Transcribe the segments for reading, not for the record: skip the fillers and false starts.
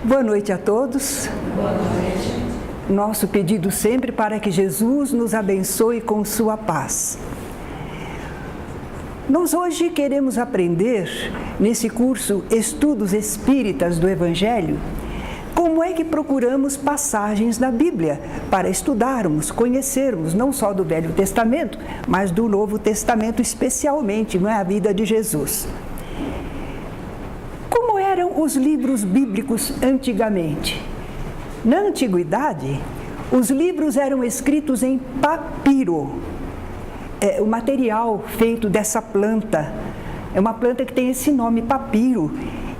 Boa noite a todos. Boa noite. Nosso pedido sempre para que Jesus nos abençoe com sua paz. Nós hoje queremos aprender, nesse curso Estudos Espíritas do Evangelho, como é que procuramos passagens da Bíblia para estudarmos, conhecermos, não só do Velho Testamento, mas do Novo Testamento especialmente, não é, a vida de Jesus. Como eram os livros bíblicos antigamente? Na antiguidade, os livros eram escritos em papiro. O material feito dessa planta, é uma planta que tem esse nome, papiro,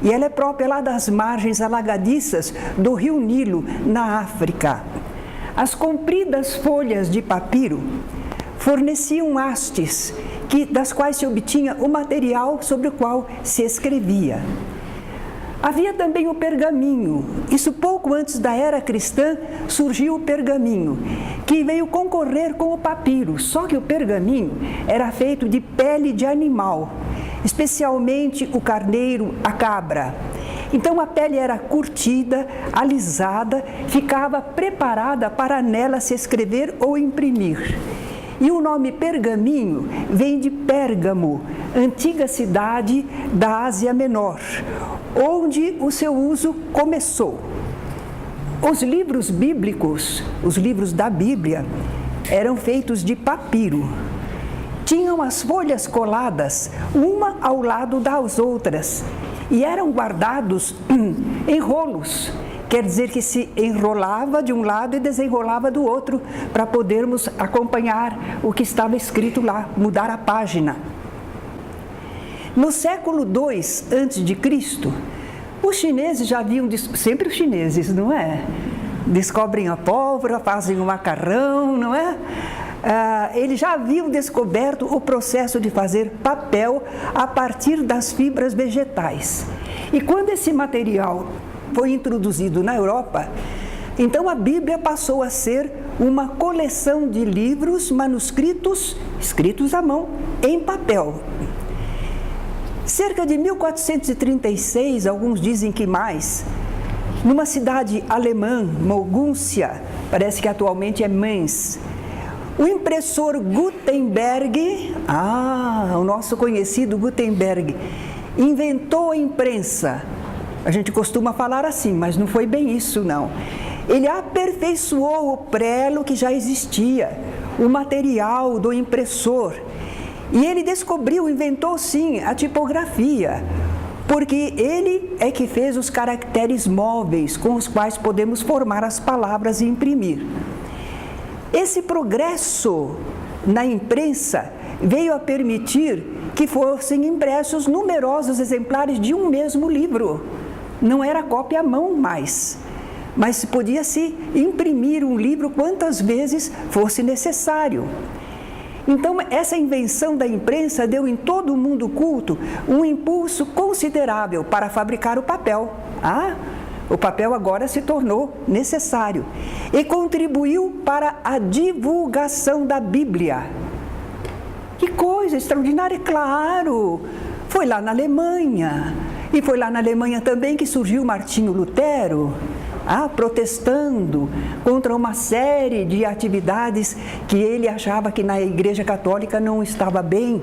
e ela é própria lá das margens alagadiças do rio Nilo, na África. As compridas folhas de papiro forneciam hastes, das quais se obtinha o material sobre o qual se escrevia. Havia também o pergaminho. Isso pouco antes da era cristã surgiu o pergaminho, que veio concorrer com o papiro, só que o pergaminho era feito de pele de animal, especialmente o carneiro, a cabra. Então a pele era curtida, alisada, ficava preparada para nela se escrever ou imprimir. E o nome pergaminho vem de Pérgamo, antiga cidade da Ásia Menor, onde o seu uso começou. Os livros bíblicos, os livros da Bíblia, eram feitos de papiro. Tinham as folhas coladas, uma ao lado das outras, e eram guardados em rolos. Quer dizer que se enrolava de um lado e desenrolava do outro, para podermos acompanhar o que estava escrito lá, mudar a página. No século II a.C., os chineses já haviam, sempre os chineses, não é? Descobrem a pólvora, fazem o macarrão, não é? Eles já haviam descoberto o processo de fazer papel a partir das fibras vegetais. E quando esse material foi introduzido na Europa, então a Bíblia passou a ser uma coleção de livros manuscritos, escritos à mão, em papel. Cerca de 1436, alguns dizem que mais, numa cidade alemã, Mogúncia, parece que atualmente é Mainz, o impressor Gutenberg, o nosso conhecido Gutenberg, inventou a imprensa. A gente costuma falar assim, mas não foi bem isso, não. Ele aperfeiçoou o prelo que já existia, o material do impressor. E ele inventou sim a tipografia, porque ele é que fez os caracteres móveis com os quais podemos formar as palavras e imprimir. Esse progresso na imprensa veio a permitir que fossem impressos numerosos exemplares de um mesmo livro. Não era cópia à mão mais, mas podia-se imprimir um livro quantas vezes fosse necessário. Então, essa invenção da imprensa deu em todo o mundo culto um impulso considerável para fabricar o papel. O papel agora se tornou necessário e contribuiu para a divulgação da Bíblia. Que coisa extraordinária, claro! Foi lá na Alemanha, e foi lá na Alemanha também que surgiu Martinho Lutero, protestando contra uma série de atividades que ele achava que na Igreja Católica não estava bem.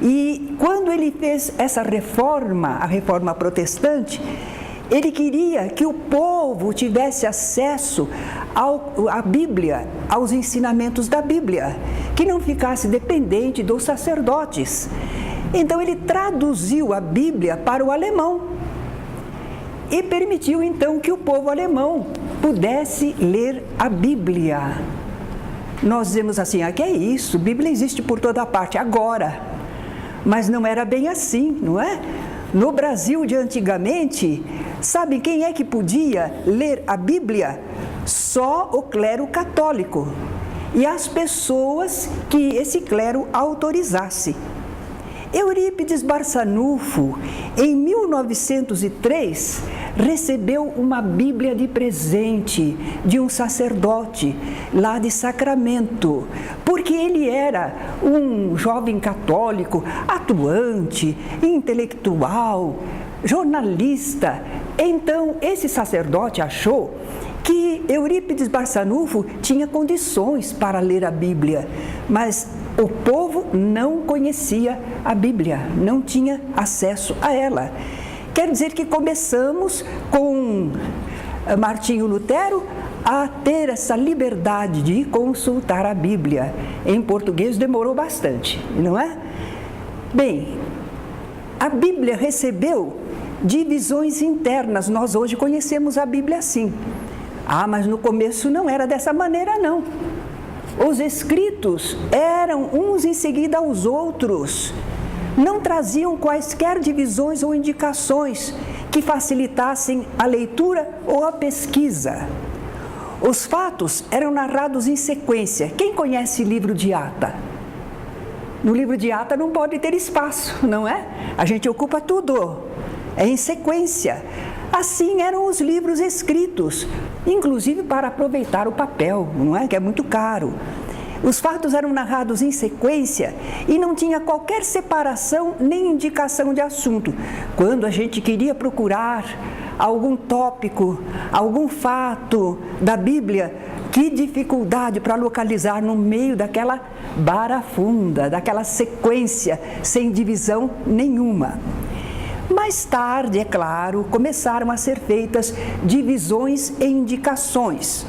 E quando ele fez essa reforma, a reforma protestante, ele queria que o povo tivesse acesso à Bíblia, aos ensinamentos da Bíblia, que não ficasse dependente dos sacerdotes. Então ele traduziu a Bíblia para o alemão e permitiu então que o povo alemão pudesse ler a Bíblia. Nós dizemos assim, que é isso? Bíblia existe por toda parte agora, mas não era bem assim, não é? No Brasil de antigamente, sabe quem é que podia ler a Bíblia? Só o clero católico e as pessoas que esse clero autorizasse. Eurípides Barçanufo, em 1903, recebeu uma Bíblia de presente de um sacerdote lá de Sacramento, porque ele era um jovem católico, atuante, intelectual, jornalista. Então, esse sacerdote achou que Eurípides Barçanufo tinha condições para ler a Bíblia, mas o povo não conhecia a Bíblia, não tinha acesso a ela. Quer dizer que começamos com Martinho Lutero a ter essa liberdade de consultar a Bíblia. Em português demorou bastante, não é? Bem, a Bíblia recebeu divisões internas. Nós hoje conhecemos a Bíblia assim. Mas no começo não era dessa maneira, não. Os escritos eram uns em seguida aos outros. Não traziam quaisquer divisões ou indicações que facilitassem a leitura ou a pesquisa. Os fatos eram narrados em sequência. Quem conhece o livro de Ata? No livro de Ata não pode ter espaço, não é? A gente ocupa tudo. É em sequência. Assim eram os livros escritos, inclusive para aproveitar o papel, não é? Que é muito caro. Os fatos eram narrados em sequência e não tinha qualquer separação nem indicação de assunto. Quando a gente queria procurar algum tópico, algum fato da Bíblia, que dificuldade para localizar no meio daquela barafunda, daquela sequência sem divisão nenhuma. Mais tarde, é claro, começaram a ser feitas divisões e indicações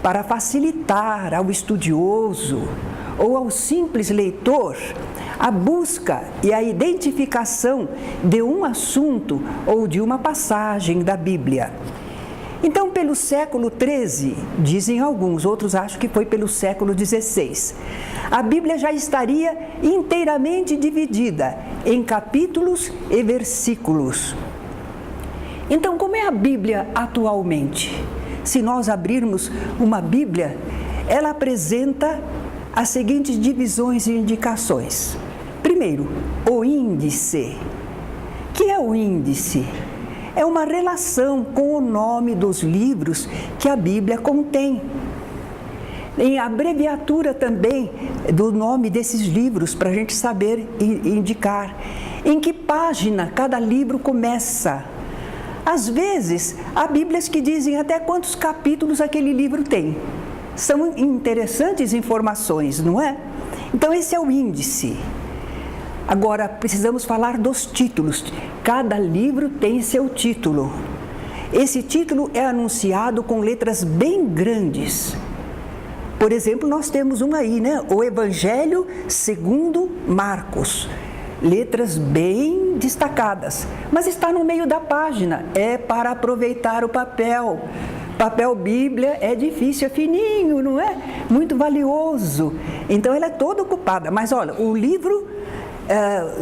para facilitar ao estudioso ou ao simples leitor a busca e a identificação de um assunto ou de uma passagem da Bíblia. Então, pelo século XIII, dizem alguns, outros acham que foi pelo século XVI, a Bíblia já estaria inteiramente dividida em capítulos e versículos. Então, como é a Bíblia atualmente? Se nós abrirmos uma Bíblia, ela apresenta as seguintes divisões e indicações. Primeiro, o índice. O que é o índice? É uma relação com o nome dos livros que a Bíblia contém. Em abreviatura também do nome desses livros, para a gente saber indicar em que página cada livro começa. Às vezes, há Bíblias que dizem até quantos capítulos aquele livro tem. São interessantes informações, não é? Então, esse é o índice. Agora, precisamos falar dos títulos. Cada livro tem seu título. Esse título é anunciado com letras bem grandes. Por exemplo, nós temos um aí, né? O Evangelho segundo Marcos. Letras bem destacadas, mas está no meio da página. É para aproveitar o papel. Papel Bíblia é difícil, é fininho, não é? Muito valioso. Então, ela é toda ocupada. Mas, olha, o livro...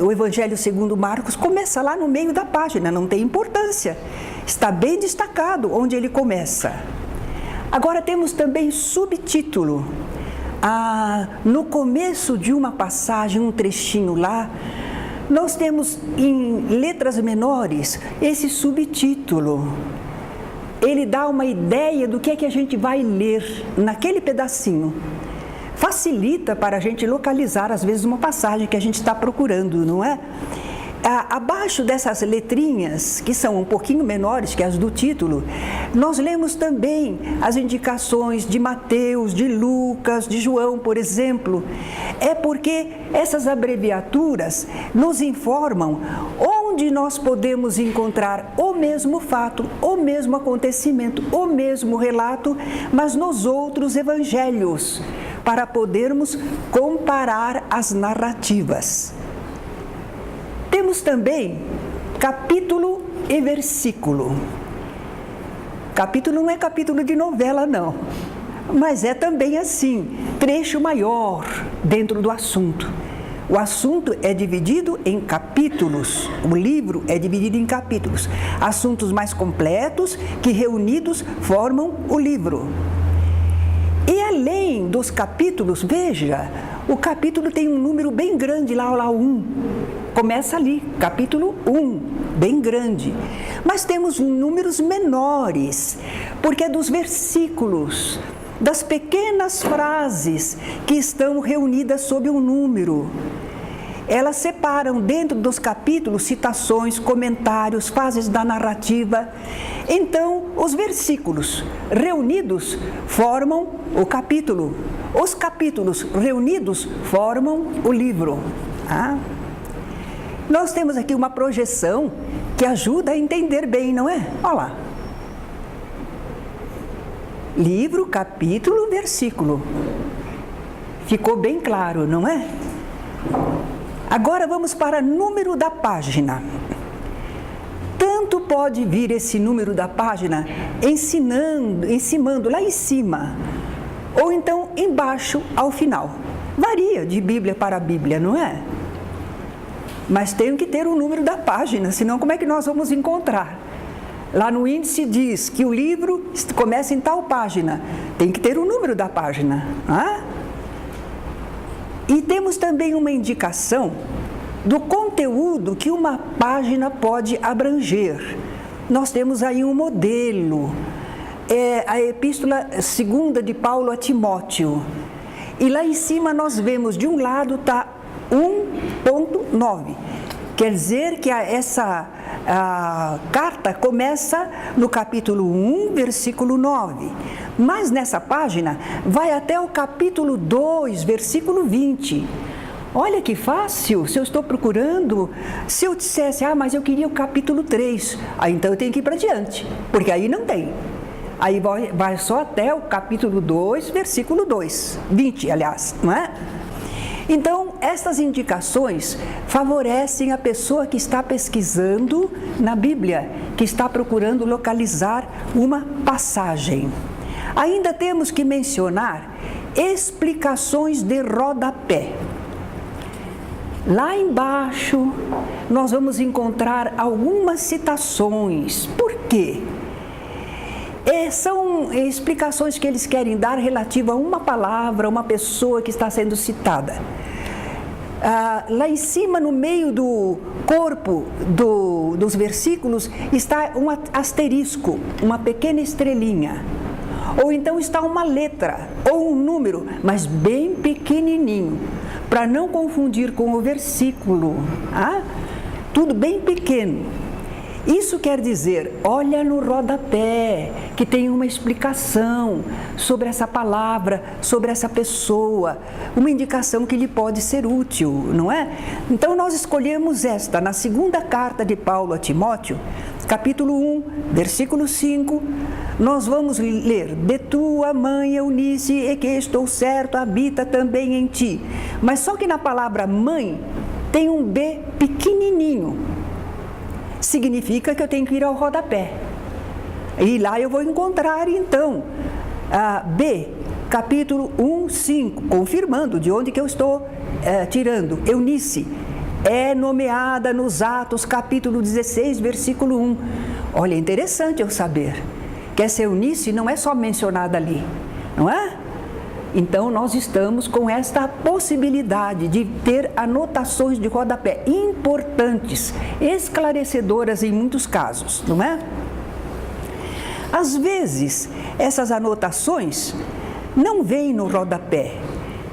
o Evangelho segundo Marcos começa lá no meio da página, não tem importância. Está bem destacado onde ele começa. Agora temos também subtítulo. No começo de uma passagem, um trechinho lá, nós temos em letras menores esse subtítulo. Ele dá uma ideia do que é que a gente vai ler naquele pedacinho. Facilita para a gente localizar, às vezes, uma passagem que a gente está procurando, não é? Abaixo dessas letrinhas, que são um pouquinho menores que as do título, nós lemos também as indicações de Mateus, de Lucas, de João, por exemplo. É porque essas abreviaturas nos informam onde nós podemos encontrar o mesmo fato, o mesmo acontecimento, o mesmo relato, mas nos outros evangelhos, para podermos comparar as narrativas. Temos também capítulo e versículo. Capítulo não é capítulo de novela, não. Mas é também assim, trecho maior dentro do assunto. O assunto é dividido em capítulos, o livro é dividido em capítulos. Assuntos mais completos que reunidos formam o livro. E além dos capítulos, veja, o capítulo tem um número bem grande, lá 1. Começa ali, capítulo 1, bem grande. Mas temos números menores, porque é dos versículos, das pequenas frases que estão reunidas sob um número. elas separam dentro dos capítulos citações, comentários, fases da narrativa. Então, os versículos reunidos formam o capítulo. Os capítulos reunidos formam o livro. Nós temos aqui uma projeção que ajuda a entender bem, não é? Olha lá. Livro, capítulo, versículo. Ficou bem claro, não é? Agora vamos para o número da página. Tanto pode vir esse número da página encimando lá em cima, ou então embaixo ao final. Varia de Bíblia para Bíblia, não é? Mas tem que ter o número da página, senão como é que nós vamos encontrar? Lá no índice diz que o livro começa em tal página, tem que ter o número da página. E temos também uma indicação do conteúdo que uma página pode abranger. Nós temos aí um modelo, a epístola 2 de Paulo a Timóteo. E lá em cima nós vemos, de um lado está 1.9. Quer dizer que essa carta começa no capítulo 1, versículo 9. Mas nessa página vai até o capítulo 2, versículo 20. Olha que fácil, se eu estou procurando, se eu dissesse, mas eu queria o capítulo 3, aí então eu tenho que ir para diante, porque aí não tem. Aí vai só até o capítulo 2, versículo 2, 20, aliás, não é? Então, essas indicações favorecem a pessoa que está pesquisando na Bíblia, que está procurando localizar uma passagem. Ainda temos que mencionar explicações de rodapé. Lá embaixo, nós vamos encontrar algumas citações. Por quê? São explicações que eles querem dar relativa a uma palavra, uma pessoa que está sendo citada. Lá em cima, no meio do corpo dos versículos, está um asterisco, uma pequena estrelinha. Ou então está uma letra ou um número, mas bem pequenininho, para não confundir com o versículo. Tudo bem pequeno. Isso quer dizer, olha no rodapé, que tem uma explicação sobre essa palavra, sobre essa pessoa, uma indicação que lhe pode ser útil, não é? Então nós escolhemos esta, na segunda carta de Paulo a Timóteo, capítulo 1, versículo 5, nós vamos ler, de tua mãe Eunice, e que estou certo, habita também em ti. Mas só que na palavra mãe tem um B pequenininho. Significa que eu tenho que ir ao rodapé. E lá eu vou encontrar, então, B, capítulo 1, 5, confirmando de onde que eu estou tirando. Eunice é nomeada nos Atos, capítulo 16, versículo 1. Olha, é interessante eu saber que essa Eunice não é só mencionada ali, não é? Então, nós estamos com esta possibilidade de ter anotações de rodapé importantes, esclarecedoras em muitos casos, não é? Às vezes, essas anotações não vêm no rodapé,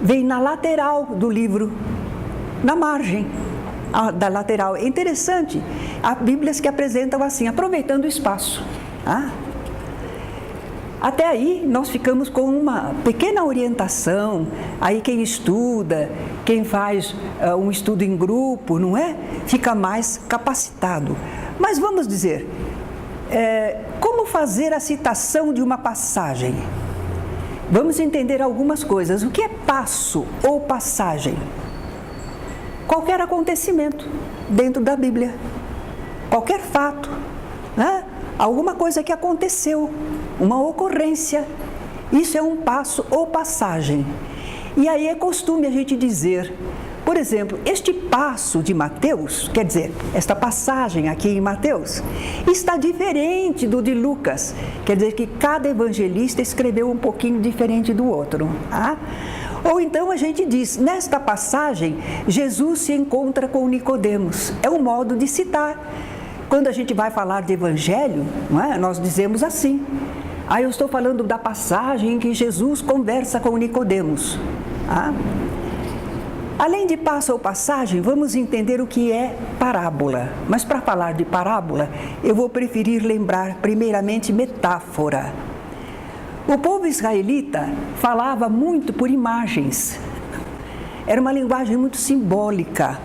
vêm na lateral do livro, na margem da lateral. É interessante, há Bíblias que apresentam assim, aproveitando o espaço. Até aí, nós ficamos com uma pequena orientação, aí quem estuda, quem faz um estudo em grupo, não é? Fica mais capacitado. Mas vamos dizer, como fazer a citação de uma passagem? Vamos entender algumas coisas. O que é passo ou passagem? Qualquer acontecimento dentro da Bíblia, qualquer fato, né? Alguma coisa que aconteceu, uma ocorrência, isso é um passo ou passagem. E aí é costume a gente dizer, por exemplo, este passo de Mateus, quer dizer, esta passagem aqui em Mateus, está diferente do de Lucas, quer dizer que cada evangelista escreveu um pouquinho diferente do outro. Ou então a gente diz, nesta passagem, Jesus se encontra com Nicodemos, é um modo de citar. Quando a gente vai falar de evangelho, não é? Nós dizemos assim, eu estou falando da passagem em que Jesus conversa com Nicodemos. Além de passo ou passagem, vamos entender o que é parábola. Mas para falar de parábola, eu vou preferir lembrar primeiramente metáfora. O povo israelita falava muito por imagens. Era uma linguagem muito simbólica.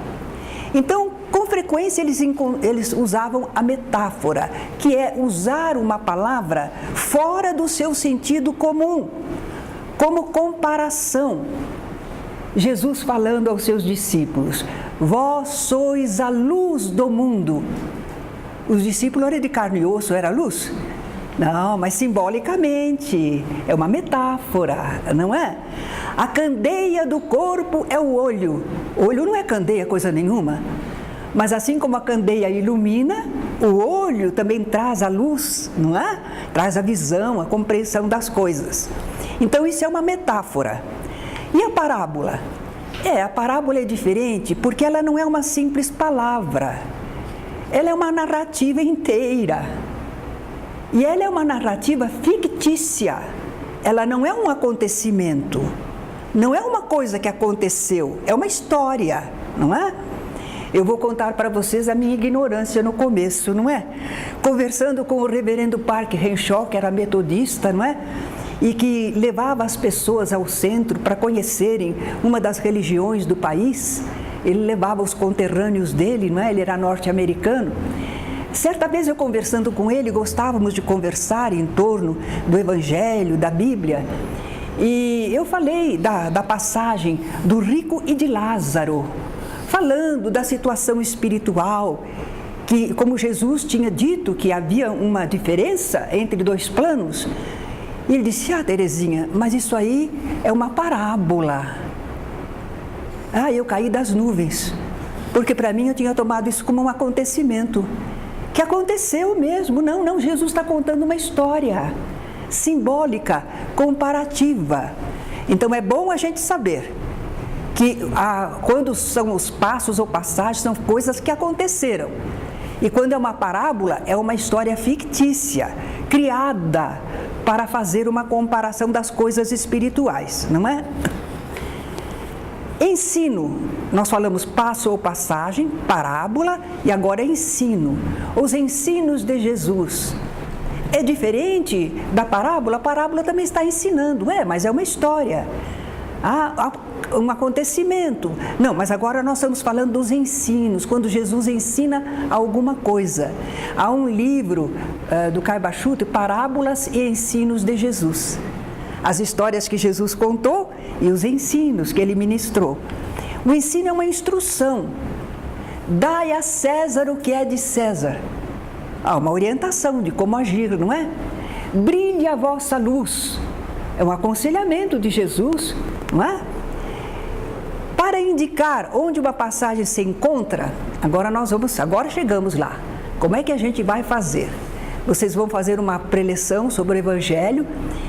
Então, com frequência, eles usavam a metáfora, que é usar uma palavra fora do seu sentido comum, como comparação. Jesus falando aos seus discípulos: vós sois a luz do mundo. Os discípulos eram de carne e osso, era luz? Não, mas simbolicamente, é uma metáfora, não é? A candeia do corpo é o olho. O olho não é candeia, coisa nenhuma. Mas assim como a candeia ilumina, o olho também traz a luz, não é? Traz a visão, a compreensão das coisas. Então isso é uma metáfora. E a parábola? A parábola é diferente porque ela não é uma simples palavra. Ela é uma narrativa inteira. E ela é uma narrativa fictícia. Ela não é um acontecimento. Não é uma coisa que aconteceu. É uma história, não é? Eu vou contar para vocês a minha ignorância no começo, não é? Conversando com o reverendo Park Henshaw, que era metodista, não é? E que levava as pessoas ao centro para conhecerem uma das religiões do país. Ele levava os conterrâneos dele, não é? Ele era norte-americano. Certa vez eu conversando com ele, gostávamos de conversar em torno do Evangelho, da Bíblia. E eu falei da passagem do rico e de Lázaro, falando da situação espiritual, que como Jesus tinha dito que havia uma diferença entre dois planos. E ele disse: Terezinha, mas isso aí é uma parábola. Eu caí das nuvens, porque para mim eu tinha tomado isso como um acontecimento, que aconteceu mesmo. Não, Jesus está contando uma história simbólica, comparativa. Então é bom a gente saber que quando são os passos ou passagens, são coisas que aconteceram. E quando é uma parábola, é uma história fictícia, criada para fazer uma comparação das coisas espirituais, não é? Ensino, nós falamos passo ou passagem, parábola, e agora ensino. Os ensinos de Jesus. É diferente da parábola, a parábola também está ensinando, mas é uma história. Um acontecimento. Não, mas agora nós estamos falando dos ensinos, quando Jesus ensina alguma coisa. Há um livro do Caio Bachuto, Parábolas e Ensinos de Jesus. As histórias que Jesus contou e os ensinos que ele ministrou. O ensino é uma instrução. Dai a César o que é de César. Uma orientação de como agir, não é? Brilhe a vossa luz. É um aconselhamento de Jesus, não é? Para indicar onde uma passagem se encontra, agora chegamos lá. Como é que a gente vai fazer? Vocês vão fazer uma preleção sobre o Evangelho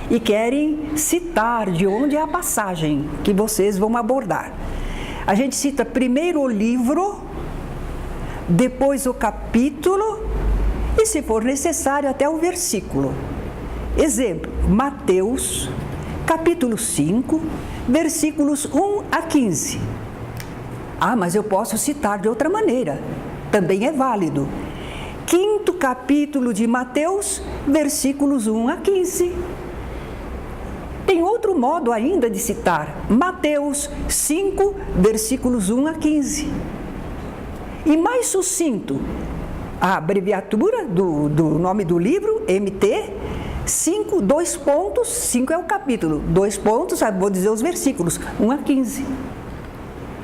e querem citar de onde é a passagem que vocês vão abordar. A gente cita primeiro o livro, depois o capítulo e, se for necessário, até o versículo. Exemplo, Mateus, capítulo 5, versículos 1 a 15. Mas eu posso citar de outra maneira, também é válido. Quinto capítulo de Mateus, versículos 1 a 15. Tem outro modo ainda de citar, Mateus 5, versículos 1 a 15. E mais sucinto, a abreviatura do nome do livro, MT, 5, 2 pontos, 5 é o capítulo, 2 pontos, vou dizer os versículos, 1 a 15.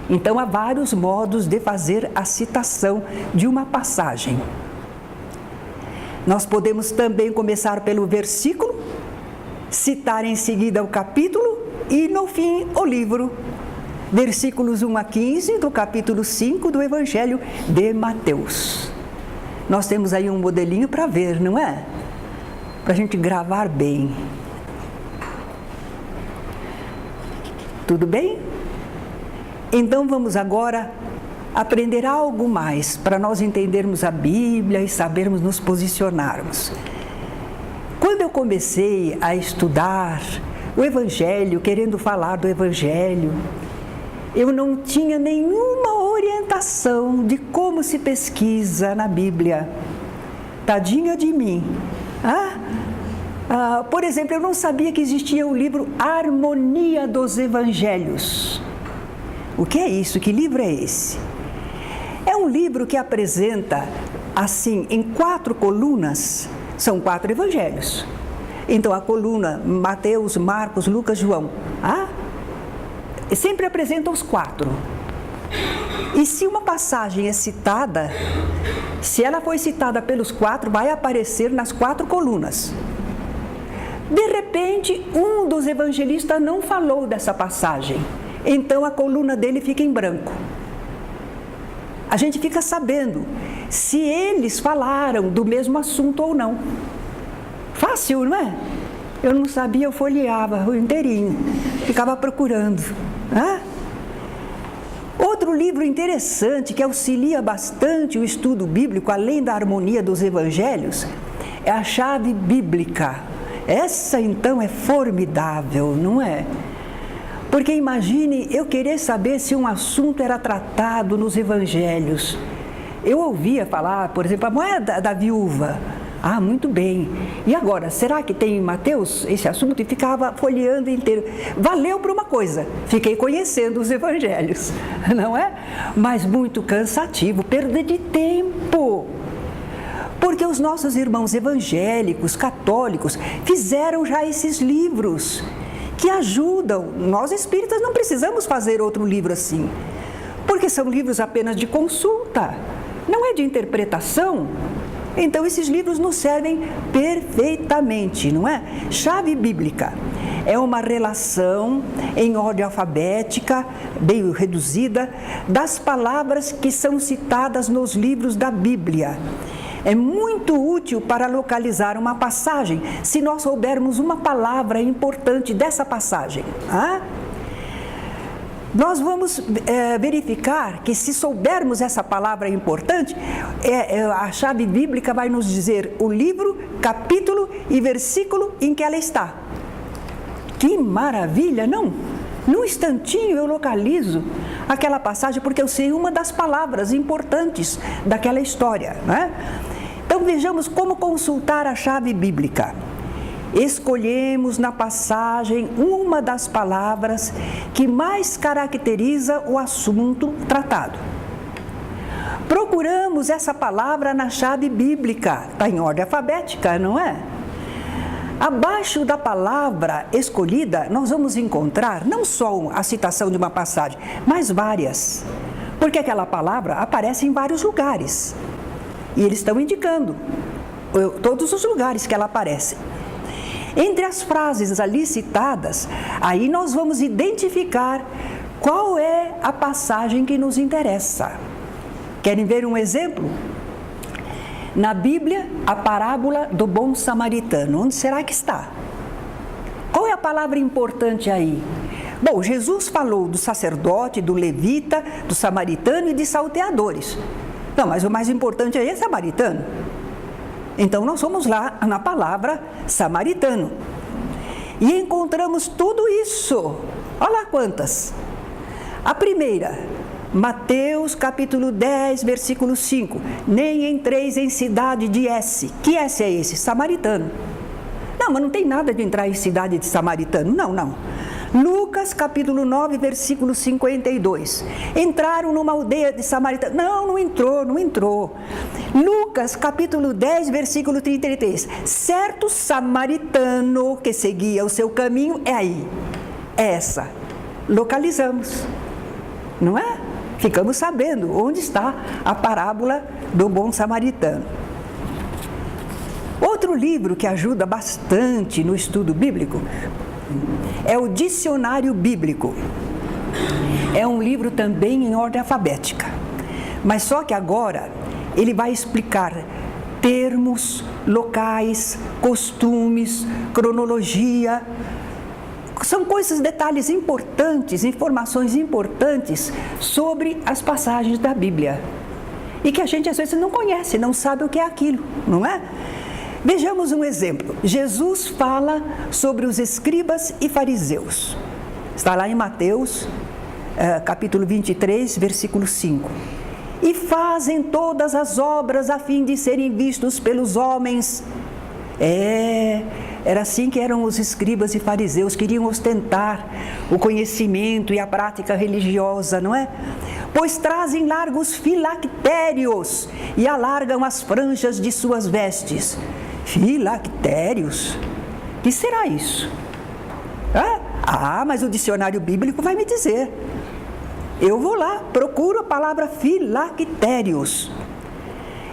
Então há vários modos de fazer a citação de uma passagem. Nós podemos também começar pelo versículo, citar em seguida o capítulo e, no fim, o livro. Versículos 1 a 15 do capítulo 5 do Evangelho de Mateus. Nós temos aí um modelinho para ver, não é? Para a gente gravar bem. Tudo bem? Então vamos agora aprender algo mais para nós entendermos a Bíblia e sabermos nos posicionarmos. Quando eu comecei a estudar o Evangelho, querendo falar do Evangelho, eu não tinha nenhuma orientação de como se pesquisa na Bíblia. Tadinha de mim. Por exemplo, eu não sabia que existia o livro Harmonia dos Evangelhos. O que é isso? Que livro é esse? É um livro que apresenta, assim, em 4 colunas, são 4 evangelhos. Então, a coluna Mateus, Marcos, Lucas, João, sempre apresenta os 4. E se uma passagem é citada, se ela foi citada pelos 4, vai aparecer nas 4 colunas. De repente, um dos evangelistas não falou dessa passagem, então a coluna dele fica em branco. A gente fica sabendo se eles falaram do mesmo assunto ou não. Fácil, não é? Eu não sabia, eu folheava o inteirinho, ficava procurando. Outro livro interessante que auxilia bastante o estudo bíblico, além da harmonia dos evangelhos, é a Chave Bíblica. Essa, então, é formidável, não é? Porque imagine eu querer saber se um assunto era tratado nos evangelhos. Eu ouvia falar, por exemplo, a moeda da viúva. Muito bem. E agora, será que tem em Mateus esse assunto? E ficava folheando inteiro. Valeu para uma coisa, fiquei conhecendo os evangelhos, não é? Mas muito cansativo, perda de tempo. Porque os nossos irmãos evangélicos, católicos, fizeram já esses livros que ajudam. Nós espíritas não precisamos fazer outro livro assim, porque são livros apenas de consulta, não é de interpretação. Então, esses livros nos servem perfeitamente, não é? Chave Bíblica é uma relação em ordem alfabética, bem reduzida, das palavras que são citadas nos livros da Bíblia. É muito útil para localizar uma passagem, se nós soubermos uma palavra importante dessa passagem. Nós vamos verificar que, se soubermos essa palavra importante, a chave bíblica vai nos dizer o livro, capítulo e versículo em que ela está. Que maravilha, não? Num instantinho eu localizo aquela passagem, porque eu sei uma das palavras importantes daquela história, né? Então, vejamos como consultar a chave bíblica. Escolhemos na passagem uma das palavras que mais caracteriza o assunto tratado. Procuramos essa palavra na chave bíblica, está em ordem alfabética, não é? Abaixo da palavra escolhida, nós vamos encontrar não só a citação de uma passagem, mas várias, porque aquela palavra aparece em vários lugares. E eles estão indicando todos os lugares que ela aparece. Entre as frases ali citadas, aí nós vamos identificar qual é a passagem que nos interessa. Querem ver um exemplo? Na Bíblia, a parábola do bom samaritano. Onde será que está? Qual é a palavra importante aí? Bom, Jesus falou do sacerdote, do levita, do samaritano e de salteadores. Não, mas o mais importante aí é samaritano. Então, nós fomos lá na palavra samaritano. E encontramos tudo isso. Olha lá quantas. A primeira, Mateus capítulo 10, versículo 5. Nem entreis em cidade de S. Que S é esse? Samaritano. Não, mas não tem nada de entrar em cidade de samaritano. Não. Lucas capítulo 9, versículo 52. Entraram numa aldeia de samaritano. Não entrou. Lucas capítulo 10, versículo 33. Certo samaritano que seguia o seu caminho, é aí. É essa. Localizamos. Não é? Ficamos sabendo onde está a parábola do bom samaritano. Outro livro que ajuda bastante no estudo bíblico é o Dicionário Bíblico. É um livro também em ordem alfabética, mas só que agora ele vai explicar termos, locais, costumes, cronologia. São coisas, detalhes importantes, informações importantes sobre as passagens da Bíblia. E que a gente às vezes não conhece, não sabe o que é aquilo, não é? Vejamos um exemplo. Jesus fala sobre os escribas e fariseus. Está lá em Mateus, capítulo 23, versículo 5. E fazem todas as obras a fim de serem vistos pelos homens. Era assim que eram os escribas e fariseus, queriam ostentar o conhecimento e a prática religiosa, não é? Pois trazem largos filactérios e alargam as franjas de suas vestes. Filactérios? Que será isso? Mas o dicionário bíblico vai me dizer. Eu vou lá, procuro a palavra filactérios.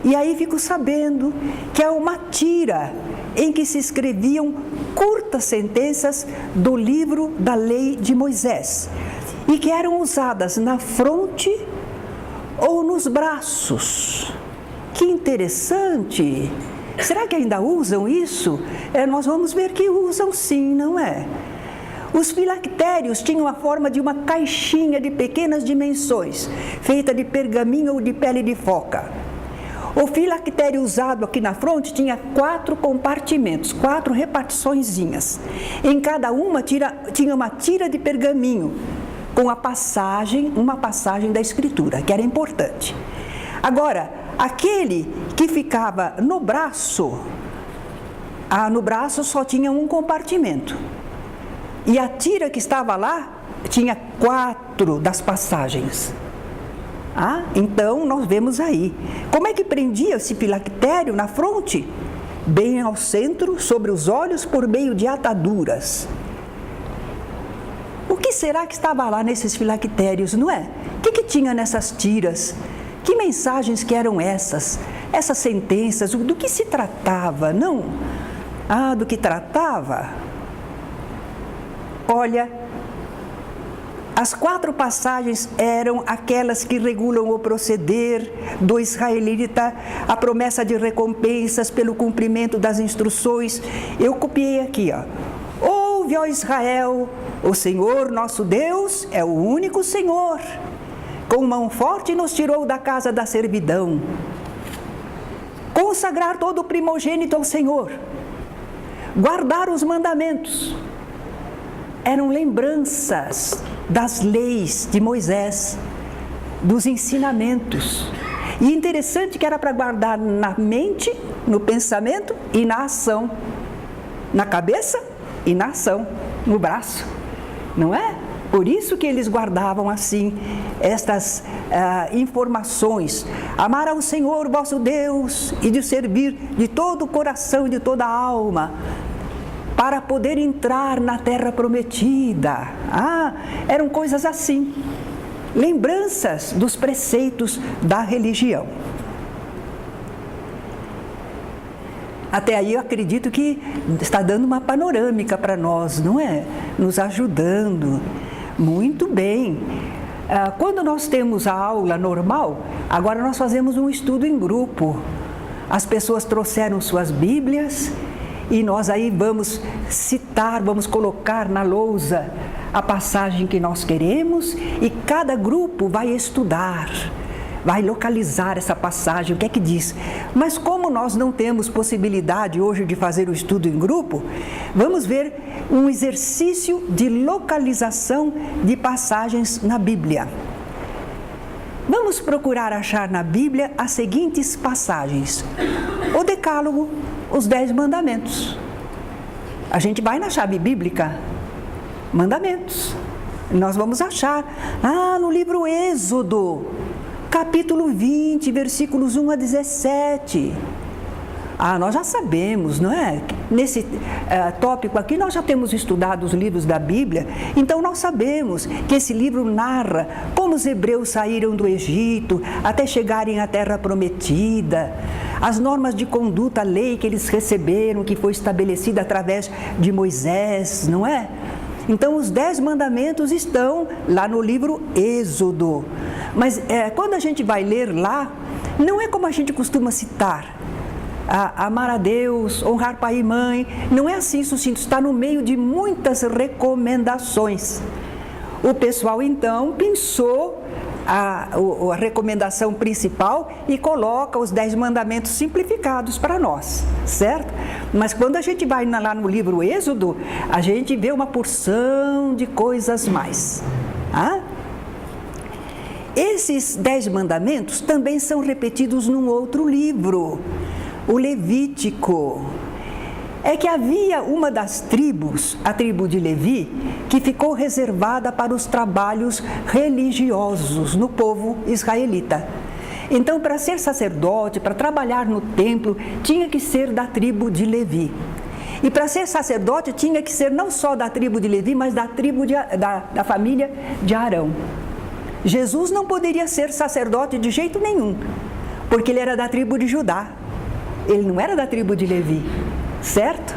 E aí fico sabendo que é uma tira em que se escreviam curtas sentenças do livro da lei de Moisés e que eram usadas na fronte ou nos braços. Que interessante! Será que ainda usam isso? Nós vamos ver que usam sim, não é? Os filactérios tinham a forma de uma caixinha de pequenas dimensões, feita de pergaminho ou de pele de foca. O filactério usado aqui na fronte tinha 4 compartimentos, 4 repartiçõezinhas. Em cada uma tinha uma tira de pergaminho, com uma passagem da escritura, que era importante. Agora, aquele que ficava no braço só tinha um compartimento. E a tira que estava lá tinha 4 das passagens. Então nós vemos aí. Como é que prendia esse filactério na fronte? Bem ao centro, sobre os olhos, por meio de ataduras. O que será que estava lá nesses filactérios, não é? O que tinha nessas tiras? Que mensagens que eram essas? Essas sentenças, do que se tratava, não? Do que tratava? Olha, as 4 passagens eram aquelas que regulam o proceder do israelita, a promessa de recompensas pelo cumprimento das instruções. Eu copiei aqui, Ouve, ó Israel, o Senhor nosso Deus é o único Senhor. Com mão forte nos tirou da casa da servidão. Consagrar todo o primogênito ao Senhor. Guardar os mandamentos. Eram lembranças das leis de Moisés, dos ensinamentos. E interessante que era para guardar na mente, no pensamento e na ação. Na cabeça e na ação, no braço. Não é? Por isso que eles guardavam assim estas informações. Amar ao Senhor vosso Deus e de servir de todo o coração e de toda a alma, para poder entrar na terra prometida. Eram coisas assim, lembranças dos preceitos da religião. Até aí eu acredito que está dando uma panorâmica para nós, não é? Nos ajudando. Muito bem. Quando nós temos a aula normal, agora nós fazemos um estudo em grupo. As pessoas trouxeram suas Bíblias, e nós aí vamos citar, vamos colocar na lousa a passagem que nós queremos e cada grupo vai estudar, vai localizar essa passagem, o que é que diz. Mas como nós não temos possibilidade hoje de fazer o estudo em grupo, vamos ver um exercício de localização de passagens na Bíblia. Vamos procurar achar na Bíblia as seguintes passagens. O Decálogo, os 10 mandamentos. A gente vai na chave bíblica, mandamentos. Nós vamos achar, no livro Êxodo, capítulo 20, versículos 1 a 17. Nós já sabemos, não é? Nesse tópico aqui, nós já temos estudado os livros da Bíblia, então nós sabemos que esse livro narra como os hebreus saíram do Egito até chegarem à terra prometida, as normas de conduta, a lei que eles receberam, que foi estabelecida através de Moisés, não é? Então, os 10 mandamentos estão lá no livro Êxodo. Mas quando a gente vai ler lá, não é como a gente costuma citar. Amar a Deus, honrar pai e mãe, não é assim sucinto, está no meio de muitas recomendações. O pessoal então pensou a recomendação principal e coloca os 10 mandamentos simplificados para nós, certo? Mas quando a gente vai lá no livro Êxodo, a gente vê uma porção de coisas mais. Esses 10 mandamentos também são repetidos num outro livro, o Levítico. É que havia uma das tribos, a tribo de Levi, que ficou reservada para os trabalhos religiosos no povo israelita. Então, para ser sacerdote, para trabalhar no templo, tinha que ser da tribo de Levi. E para ser sacerdote, tinha que ser não só da tribo de Levi, mas da tribo da família de Arão. Jesus não poderia ser sacerdote de jeito nenhum, porque ele era da tribo de Judá. Ele não era da tribo de Levi, certo?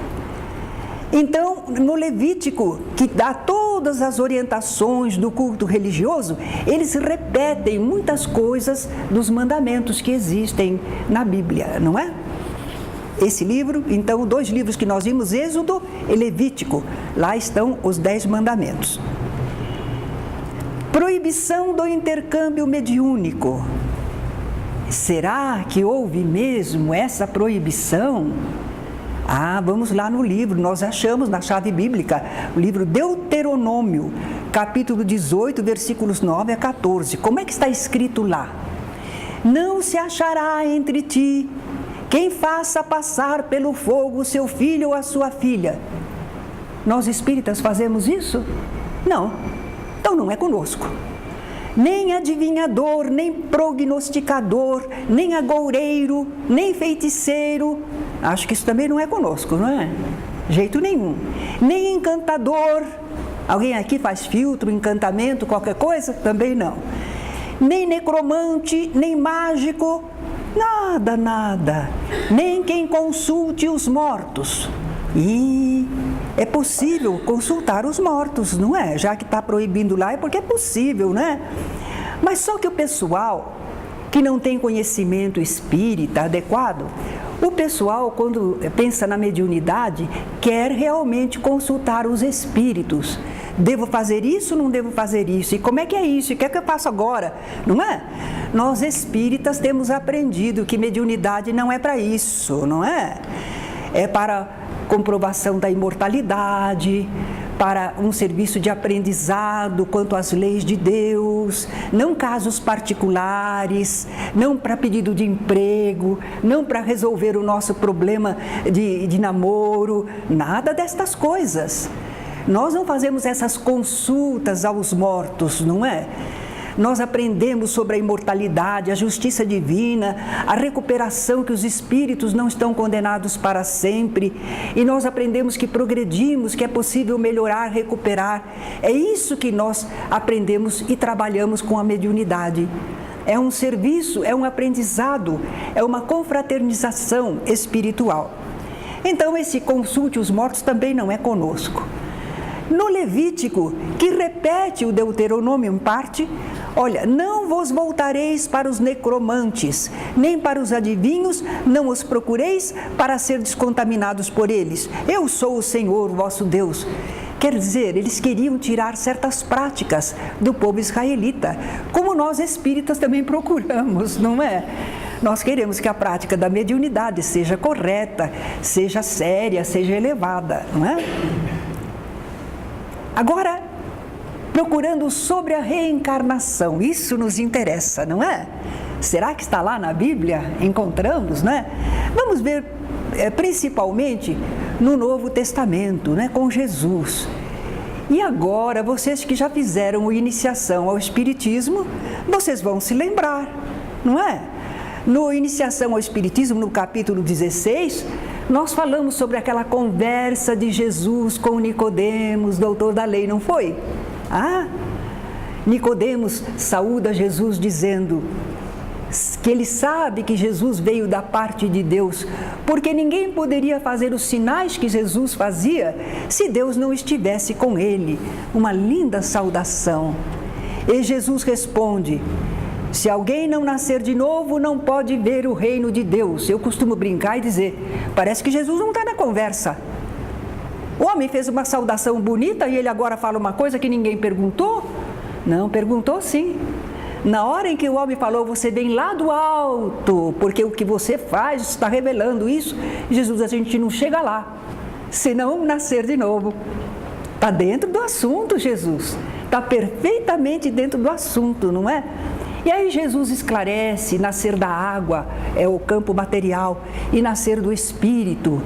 Então, no Levítico, que dá todas as orientações do culto religioso, eles repetem muitas coisas dos mandamentos que existem na Bíblia, não é? Esse livro, então, 2 livros que nós vimos, Êxodo e Levítico, lá estão os 10 mandamentos. Proibição do intercâmbio mediúnico. Será que houve mesmo essa proibição? Vamos lá no livro, nós achamos na chave bíblica, o livro Deuteronômio, capítulo 18, versículos 9 a 14. Como é que está escrito lá? Não se achará entre ti quem faça passar pelo fogo o seu filho ou a sua filha. Nós espíritas fazemos isso? Não. Então não é conosco. Nem adivinhador, nem prognosticador, nem agoureiro, nem feiticeiro. Acho que isso também não é conosco, não é? Jeito nenhum. Nem encantador. Alguém aqui faz filtro, encantamento, qualquer coisa? Também não. Nem necromante, nem mágico. Nada, nada. Nem quem consulte os mortos. E é possível consultar os mortos, não é? Já que está proibindo lá, é porque é possível, né? Mas só que o pessoal que não tem conhecimento espírita adequado, o pessoal, quando pensa na mediunidade, quer realmente consultar os espíritos. Devo fazer isso ou não devo fazer isso? E como é que é isso? E o que é que eu faço agora? Não é? Nós espíritas temos aprendido que mediunidade não é para isso, não é? É para comprovação da imortalidade, para um serviço de aprendizado quanto às leis de Deus, não casos particulares, não para pedido de emprego, não para resolver o nosso problema de namoro, nada destas coisas. Nós não fazemos essas consultas aos mortos, não é? Nós aprendemos sobre a imortalidade, a justiça divina, a recuperação, que os espíritos não estão condenados para sempre. E nós aprendemos que progredimos, que é possível melhorar, recuperar. É isso que nós aprendemos e trabalhamos com a mediunidade. É um serviço, é um aprendizado, é uma confraternização espiritual. Então, esse consulte os mortos também não é conosco. No Levítico, que repete o Deuteronômio em parte, olha, não vos voltareis para os necromantes, nem para os adivinhos, não os procureis para ser descontaminados por eles. Eu sou o Senhor, vosso Deus. Quer dizer, eles queriam tirar certas práticas do povo israelita, como nós espíritas também procuramos, não é? Nós queremos que a prática da mediunidade seja correta, seja séria, seja elevada, não é? Agora, procurando sobre a reencarnação, isso nos interessa, não é? Será que está lá na Bíblia? Encontramos, né? Vamos ver principalmente no Novo Testamento, né? Com Jesus. E agora, vocês que já fizeram a iniciação ao Espiritismo, vocês vão se lembrar, não é? No Iniciação ao Espiritismo, no capítulo 16, nós falamos sobre aquela conversa de Jesus com Nicodemos, doutor da lei, não foi? Nicodemos saúda Jesus dizendo que ele sabe que Jesus veio da parte de Deus, porque ninguém poderia fazer os sinais que Jesus fazia se Deus não estivesse com ele. Uma linda saudação. E Jesus responde: se alguém não nascer de novo, não pode ver o reino de Deus. Eu costumo brincar e dizer, parece que Jesus não está na conversa. O homem fez uma saudação bonita e ele agora fala uma coisa que ninguém perguntou? Não, perguntou sim. Na hora em que o homem falou, você vem lá do alto, porque o que você faz está revelando isso. Jesus, a gente não chega lá, se não nascer de novo. Está dentro do assunto, Jesus. Está perfeitamente dentro do assunto, não é? E aí Jesus esclarece: nascer da água é o campo material e nascer do Espírito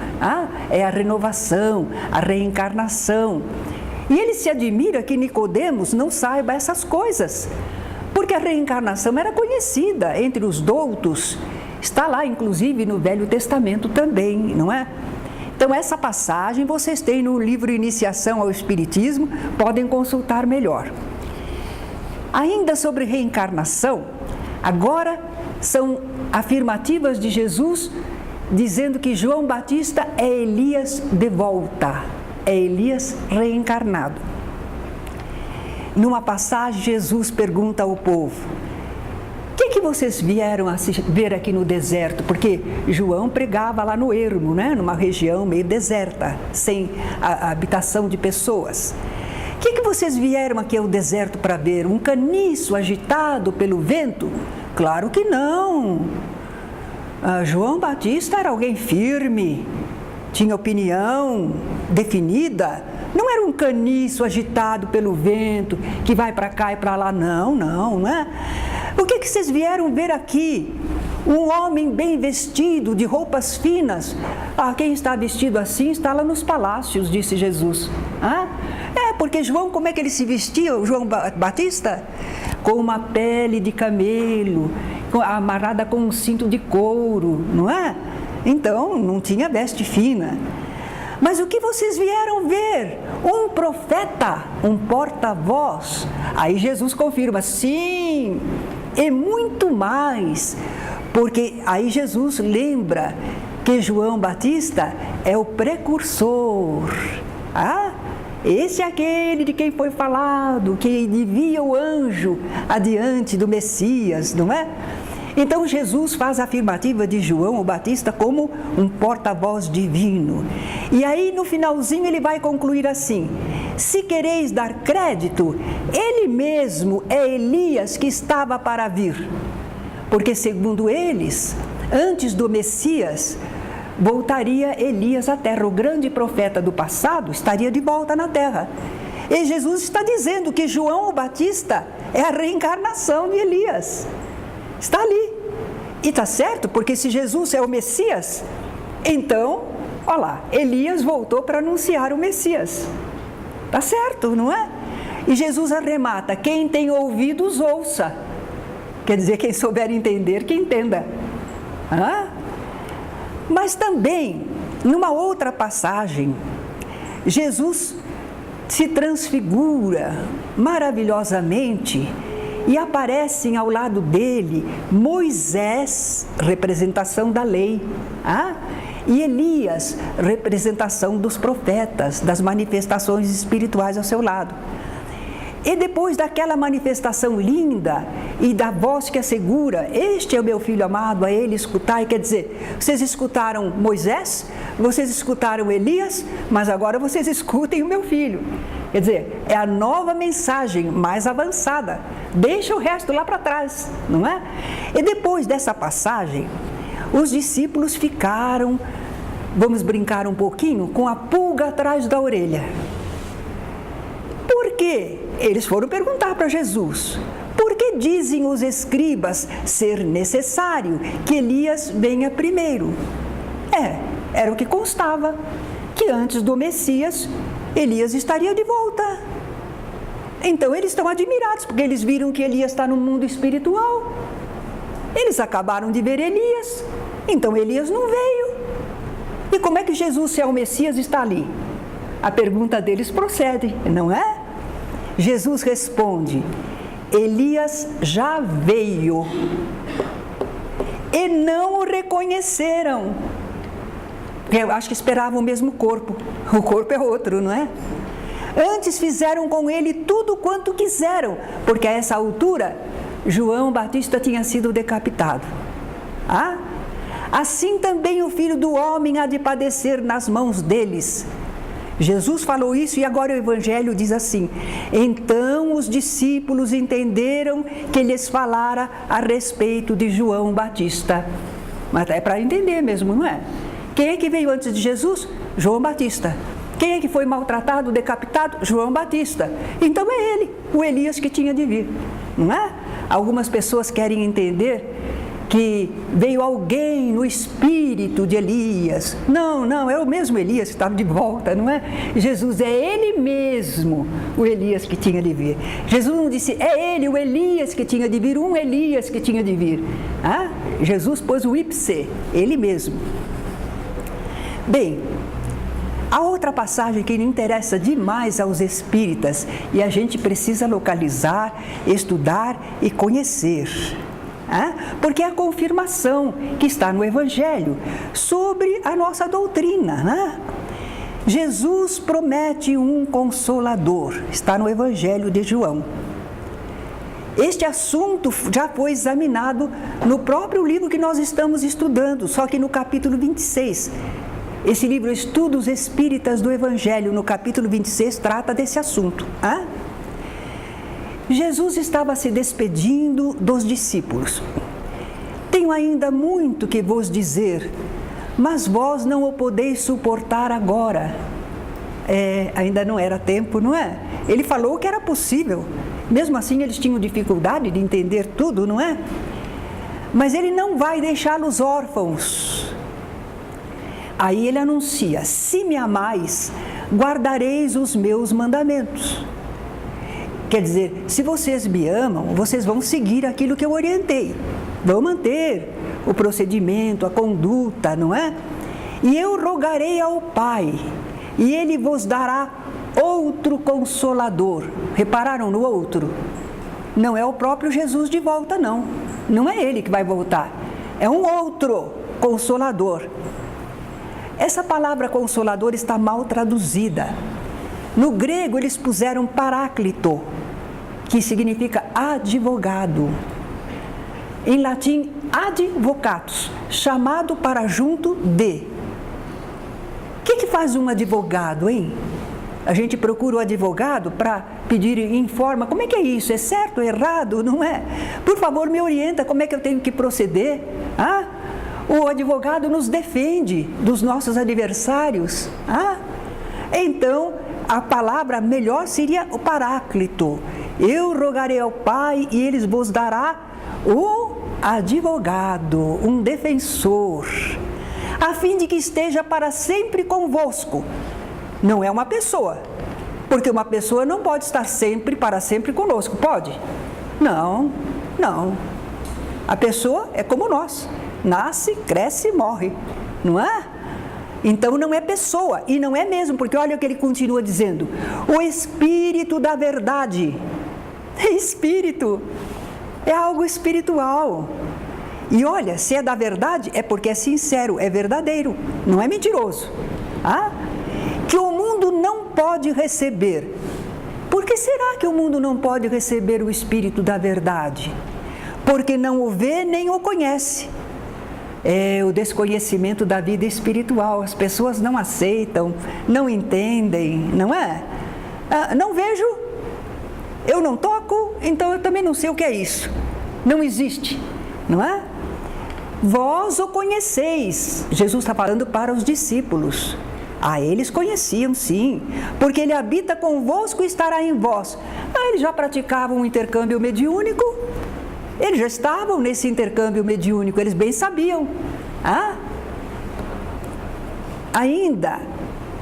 é a renovação, a reencarnação. E ele se admira que Nicodemos não saiba essas coisas, porque a reencarnação era conhecida entre os doutos, está lá inclusive no Velho Testamento também, não é? Então essa passagem vocês têm no livro Iniciação ao Espiritismo, podem consultar melhor. Ainda sobre reencarnação, agora são afirmativas de Jesus dizendo que João Batista é Elias de volta, é Elias reencarnado. Numa passagem, Jesus pergunta ao povo: o que vocês vieram a ver aqui no deserto? Porque João pregava lá no ermo, né? Numa região meio deserta, sem a habitação de pessoas. O que vocês vieram aqui ao deserto para ver? Um caniço agitado pelo vento? Claro que não. João Batista era alguém firme, tinha opinião definida. Não era um caniço agitado pelo vento, que vai para cá e para lá. Não, não é? O que vocês vieram ver aqui? Um homem bem vestido, de roupas finas. Quem está vestido assim está lá nos palácios, disse Jesus. Porque João, como é que ele se vestia, o João Batista? Com uma pele de camelo, amarrada com um cinto de couro, não é? Então, não tinha veste fina. Mas o que vocês vieram ver? Um profeta, um porta-voz. Aí Jesus confirma: sim, e muito mais. Porque aí Jesus lembra que João Batista é o precursor. Esse é aquele de quem foi falado, que envia o anjo adiante do Messias, não é? Então Jesus faz a afirmativa de João o Batista como um porta-voz divino. E aí no finalzinho ele vai concluir assim: se quereis dar crédito, ele mesmo é Elias que estava para vir. Porque segundo eles, antes do Messias, voltaria Elias à terra. O grande profeta do passado estaria de volta na terra. E Jesus está dizendo que João o Batista é a reencarnação de Elias. Está ali. E está certo, porque se Jesus é o Messias, então, olha lá, Elias voltou para anunciar o Messias. Está certo, não é? E Jesus arremata: quem tem ouvidos, ouça. Quer dizer, quem souber entender, que entenda. Mas também, numa outra passagem, Jesus se transfigura maravilhosamente e aparecem ao lado dele Moisés, representação da lei, e Elias, representação dos profetas, das manifestações espirituais ao seu lado. E depois daquela manifestação linda e da voz que assegura: este é o meu filho amado, a ele escutai. Quer dizer, vocês escutaram Moisés, vocês escutaram Elias, mas agora vocês escutem o meu filho. Quer dizer, é a nova mensagem mais avançada. Deixa o resto lá para trás, não é? E depois dessa passagem, os discípulos ficaram, vamos brincar um pouquinho, com a pulga atrás da orelha. Por quê? Eles foram perguntar para Jesus: por que dizem os escribas ser necessário que Elias venha primeiro? Era o que constava, que antes do Messias, Elias estaria de volta. Então eles estão admirados, porque eles viram que Elias está no mundo espiritual. Eles acabaram de ver Elias, então Elias não veio. E como é que Jesus, se é o Messias, está ali? A pergunta deles procede, não é? Jesus responde: Elias já veio e não o reconheceram. Eu acho que esperavam o mesmo corpo. O corpo é outro, não é? Antes fizeram com ele tudo quanto quiseram, porque a essa altura João Batista tinha sido decapitado. Assim também o Filho do Homem há de padecer nas mãos deles. Jesus falou isso e agora o Evangelho diz assim: então os discípulos entenderam que lhes falara a respeito de João Batista. Mas é para entender mesmo, não é? Quem é que veio antes de Jesus? João Batista. Quem é que foi maltratado, decapitado? João Batista. Então é ele, o Elias que tinha de vir, não é? Algumas pessoas querem entender que veio alguém no espírito de Elias. Não, é o mesmo Elias que estava de volta, não é? Jesus é ele mesmo, o Elias que tinha de vir. Jesus não disse, é ele, o Elias que tinha de vir, um Elias que tinha de vir. Jesus pôs o ipse, ele mesmo. Bem, a outra passagem que interessa demais aos espíritas, e a gente precisa localizar, estudar e conhecer, porque é a confirmação que está no Evangelho sobre a nossa doutrina. Jesus promete um Consolador, está no Evangelho de João. Este assunto já foi examinado no próprio livro que nós estamos estudando, só que no capítulo 26. Esse livro, Estudos Espíritas do Evangelho, no capítulo 26, trata desse assunto. Jesus estava se despedindo dos discípulos. Tenho ainda muito que vos dizer, mas vós não o podeis suportar agora. Ainda não era tempo, não é? Ele falou que era possível. Mesmo assim, eles tinham dificuldade de entender tudo, não é? Mas ele não vai deixá-los órfãos. Aí ele anuncia, se me amais, guardareis os meus mandamentos. Quer dizer, se vocês me amam, vocês vão seguir aquilo que eu orientei. Vão manter o procedimento, a conduta, não é? E eu rogarei ao Pai, e Ele vos dará outro Consolador. Repararam no outro? Não é o próprio Jesus de volta, não. Não é Ele que vai voltar. É um outro Consolador. Essa palavra Consolador está mal traduzida. No grego, eles puseram paráclito, que significa advogado. Em latim, advocatus, chamado para junto de. O que faz um advogado, hein? A gente procura o advogado para pedir informa, como é que é isso? É certo, é errado, não é? Por favor, me orienta como é que eu tenho que proceder. O advogado nos defende dos nossos adversários. Então, a palavra melhor seria o paráclito. Eu rogarei ao Pai e Ele vos dará o advogado, um defensor, a fim de que esteja para sempre convosco. Não é uma pessoa, porque uma pessoa não pode estar sempre, para sempre conosco, pode? Não. A pessoa é como nós, nasce, cresce e morre, não é? Então não é pessoa, e não é mesmo, porque olha o que ele continua dizendo, o Espírito da verdade. Espírito é algo espiritual. E olha, se é da verdade, é porque é sincero, é verdadeiro, não é mentiroso. Que o mundo não pode receber. Por que será que o mundo não pode receber o Espírito da verdade? Porque não o vê nem o conhece. É o desconhecimento da vida espiritual. As pessoas não aceitam, não entendem, não é? Não vejo, eu não toco, então eu também não sei o que é isso. Não existe, não é? Vós o conheceis. Jesus está falando para os discípulos. Eles conheciam, sim, porque Ele habita convosco e estará em vós. Eles já praticavam um intercâmbio mediúnico. Eles já estavam nesse intercâmbio mediúnico, eles bem sabiam. Ainda,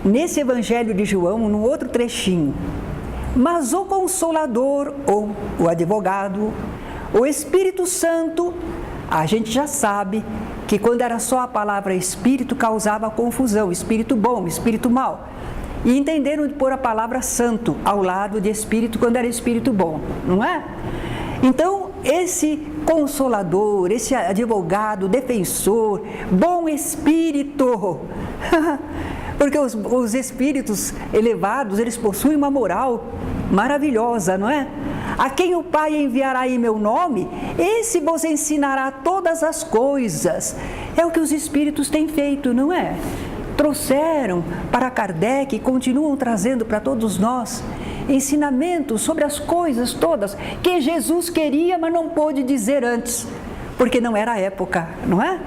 nesse Evangelho de João, num outro trechinho, mas o Consolador, ou o advogado, o Espírito Santo, a gente já sabe que quando era só a palavra Espírito, causava confusão, Espírito bom, Espírito mau. E entenderam de pôr a palavra Santo ao lado de Espírito, quando era Espírito bom, não é? Então, esse Consolador, esse advogado, defensor, bom espírito, porque os espíritos elevados, eles possuem uma moral maravilhosa, não é? A quem o Pai enviará em meu nome, esse vos ensinará todas as coisas. É o que os espíritos têm feito, não é? Trouxeram para Kardec e continuam trazendo para todos nós ensinamentos sobre as coisas todas que Jesus queria, mas não pôde dizer antes, porque não era a época, não é?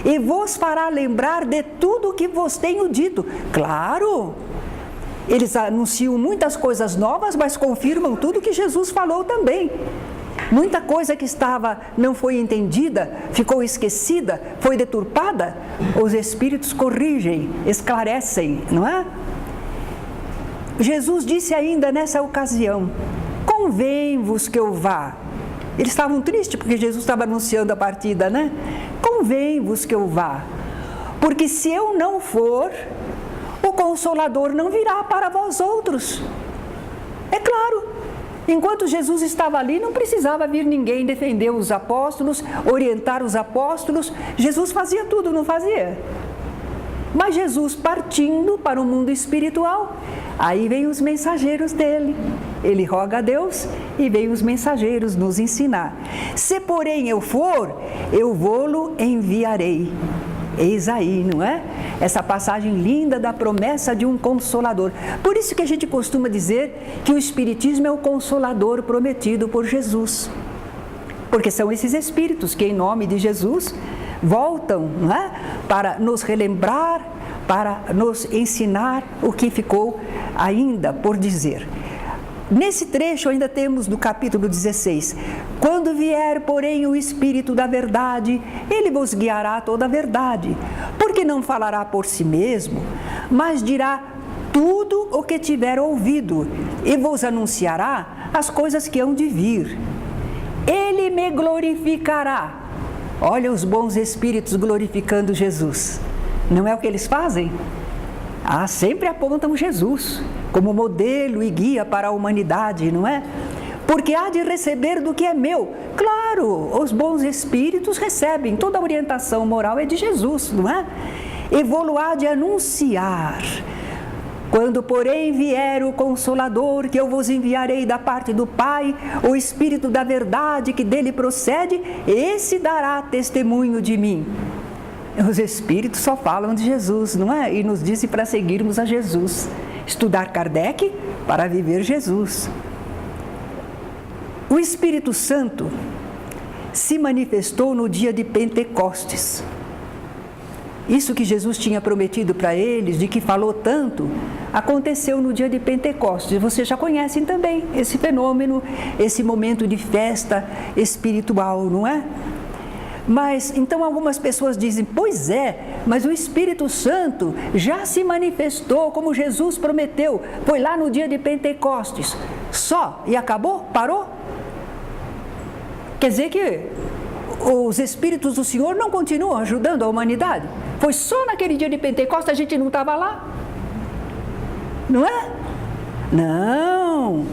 E vos fará lembrar de tudo o que vos tenho dito. Claro, eles anunciam muitas coisas novas, mas confirmam tudo que Jesus falou também. Muita coisa que não foi entendida, ficou esquecida, foi deturpada, os Espíritos corrigem, esclarecem, não é? Jesus disse ainda nessa ocasião: convém-vos que eu vá. Eles estavam tristes porque Jesus estava anunciando a partida, né? Convém-vos que eu vá, porque se eu não for, o Consolador não virá para vós outros. É claro, enquanto Jesus estava ali, não precisava vir ninguém defender os apóstolos, orientar os apóstolos. Jesus fazia tudo, não fazia? Mas Jesus partindo para o mundo espiritual, aí vem os mensageiros dele. Ele roga a Deus e vem os mensageiros nos ensinar. Se porém eu for, eu vou-lo enviarei. Eis aí, não é? Essa passagem linda da promessa de um Consolador. Por isso que a gente costuma dizer que o Espiritismo é o Consolador prometido por Jesus. Porque são esses Espíritos que, em nome de Jesus, voltam, não é? Para nos relembrar, para nos ensinar o que ficou ainda por dizer. Nesse trecho ainda temos no capítulo 16: quando vier, porém, o Espírito da verdade, ele vos guiará a toda a verdade, porque não falará por si mesmo, mas dirá tudo o que tiver ouvido, e vos anunciará as coisas que hão de vir. Ele me glorificará. Olha os bons Espíritos glorificando Jesus. Não é o que eles fazem? Sempre apontam Jesus como modelo e guia para a humanidade, não é? Porque há de receber do que é meu. Claro, os bons Espíritos recebem, toda a orientação moral é de Jesus, não é? E vou-lo há de anunciar. Quando, porém, vier o Consolador, que eu vos enviarei da parte do Pai, o Espírito da verdade que dele procede, esse dará testemunho de mim. Os Espíritos só falam de Jesus, não é? E nos dizem para seguirmos a Jesus. Estudar Kardec para viver Jesus. O Espírito Santo se manifestou no dia de Pentecostes. Isso que Jesus tinha prometido para eles, de que falou tanto, aconteceu no dia de Pentecostes. Vocês já conhecem também esse fenômeno, esse momento de festa espiritual, não é? Mas, então algumas pessoas dizem, pois é, mas o Espírito Santo já se manifestou como Jesus prometeu, foi lá no dia de Pentecostes, só, e acabou? Parou? Quer dizer que os Espíritos do Senhor não continuam ajudando a humanidade? Foi só naquele dia de Pentecostes, a gente não estava lá? Não é? Não!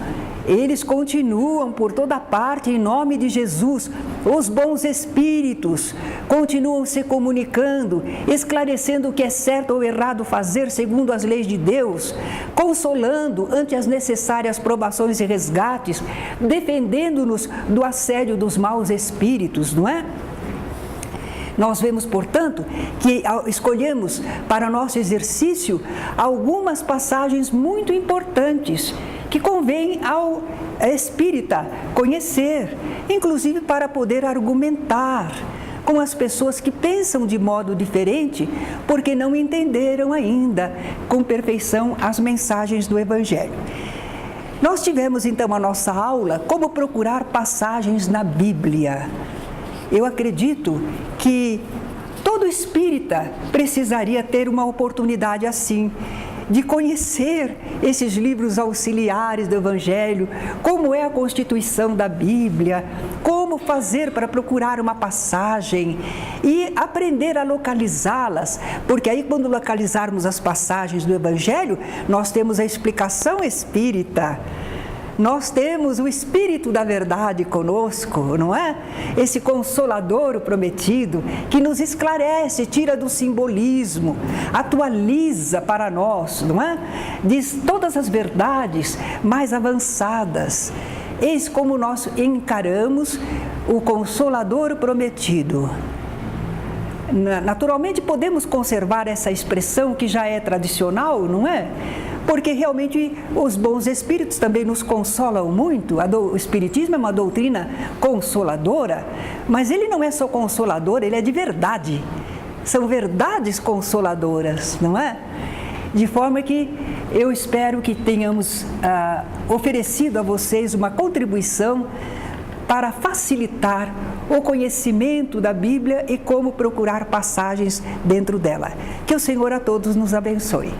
Eles continuam por toda parte em nome de Jesus. Os bons Espíritos continuam se comunicando, esclarecendo o que é certo ou errado fazer segundo as leis de Deus, consolando ante as necessárias provações e resgates, defendendo-nos do assédio dos maus espíritos, não é? Nós vemos, portanto, que escolhemos para nosso exercício algumas passagens muito importantes que convém ao espírita conhecer, inclusive para poder argumentar com as pessoas que pensam de modo diferente, porque não entenderam ainda com perfeição as mensagens do Evangelho. Nós tivemos então a nossa aula como procurar passagens na Bíblia. Eu acredito que todo espírita precisaria ter uma oportunidade assim, de conhecer esses livros auxiliares do Evangelho, como é a constituição da Bíblia, como fazer para procurar uma passagem e aprender a localizá-las, porque aí quando localizarmos as passagens do Evangelho, nós temos a explicação espírita. Nós temos o Espírito da verdade conosco, não é? Esse Consolador o prometido, que nos esclarece, tira do simbolismo, atualiza para nós, não é? Diz todas as verdades mais avançadas. Eis como nós encaramos o Consolador prometido. Naturalmente podemos conservar essa expressão que já é tradicional, não é? Porque realmente os bons espíritos também nos consolam muito. O Espiritismo é uma doutrina consoladora, mas ele não é só consolador, ele é de verdade. São verdades consoladoras, não é? De forma que eu espero que tenhamos oferecido a vocês uma contribuição para facilitar o conhecimento da Bíblia e como procurar passagens dentro dela. Que o Senhor a todos nos abençoe.